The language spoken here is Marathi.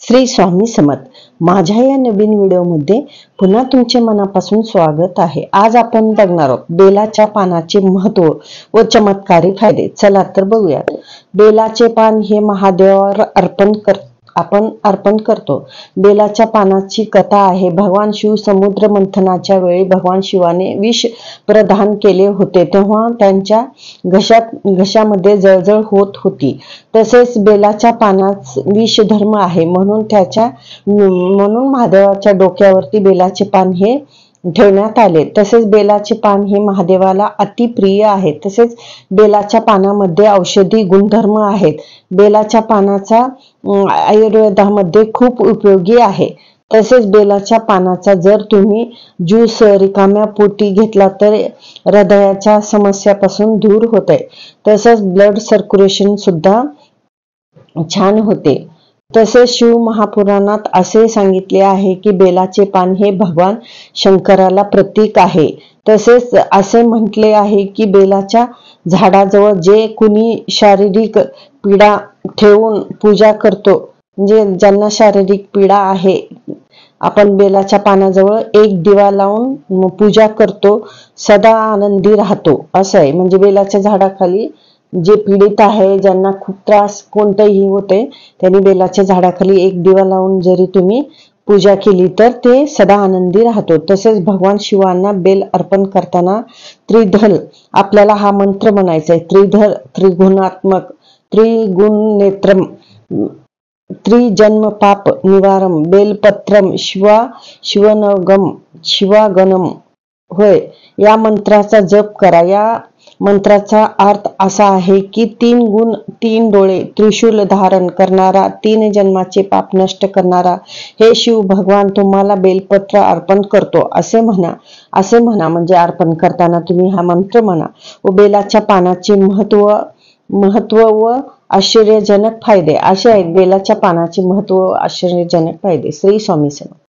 श्री स्वामी समर्थ। माझ्या या नवीन व्हिडिओमध्ये पुन्हा तुमचे मनापासून स्वागत आहे। आज आपण बघणार आहोत बेलाच्या पानाचे महत्व व चमत्कारी फायदे। चला तर बघूया। बेलाचे पान हे महादेवावर आपण अर्पण करतो। बेलाच्या पानाची कथा आहे। भगवान शिव समुद्र मंथनाच्या वेळी भगवान शिवाने विष प्रदान केले होते, तेव्हा त्यांच्या घशामध्ये जळजळ होत होती। तसेच बेलाच्या पानात विष धर्म आहे, म्हणून महादेवाच्या डोक्यावरती बेलाचे पान हे ठेवण्यात आले। तसेच बेलाचे पान हे महादेवाला अति प्रिय आहे। तसेच बेलाच्या पानामध्ये औषधी गुणधर्म आहेत। बेलाच्या पानाचा आयुर्वेदामध्ये खूप उपयोगी आहे। तसेच बेलाच्या पानाचा जर तुम्ही ज्यूस रिकाम्या पोटी घेतला तर हृदयाच्या समस्यापासून दूर होते। तसेच ब्लड सर्क्युलेशन सुद्धा छान होते। तसेच शिव महापुराणात असे सांगितले आहे की बेलाचे पान हे भगवान शंकराला प्रतीक आहे। तसेच असे म्हटले आहे की बेलाच्या झाडाजवळ जे कुणी शारीरिक पीडा ठेवून पूजा करतो, म्हणजे ज्यांना शारीरिक पीडा आहे, आपण बेलाच्या पानाजवळ एक दिवा लावून पूजा करतो, सदा आनंदी राहतो असं आहे। म्हणजे बेलाच्या झाडाखाली जे पीडित आहे, ज्यांना खूप त्रास कोणतेही होते, त्यांनी बेलाच्या झाडाखाली एक दिवा लावून जरी तुम्ही पूजा केली तर ते सदा आनंदी राहतो। तसेच भगवान शिवांना बेल अर्पण करताना त्रिधल आपल्याला हा मंत्र म्हणायचा आहे। त्रिधल त्रिगुणात्मक त्रिगुण नेत्रम त्रिजन्म पाप निवारम बेलपत्रम शिवनगम शिवागणम होय। या मंत्राचा जप करा। या मंत्राचा अर्थ असा आहे की 3 गुण, 3 डोळे, त्रिशूल धारण करणारा, 3 जन्माचे पाप नष्ट करणारा हे शिव भगवान तुम्हाला बेलपत्र अर्पण करतो असे म्हणा। म्हणजे अर्पण करताना तुम्ही हा मंत्र म्हणा व बेलाच्या पानाचे महत्व व आश्चर्यजनक फायदे असे आहेत। बेलाच्या पानाचे महत्व व आश्चर्यजनक फायदे। श्री स्वामी समर्थ।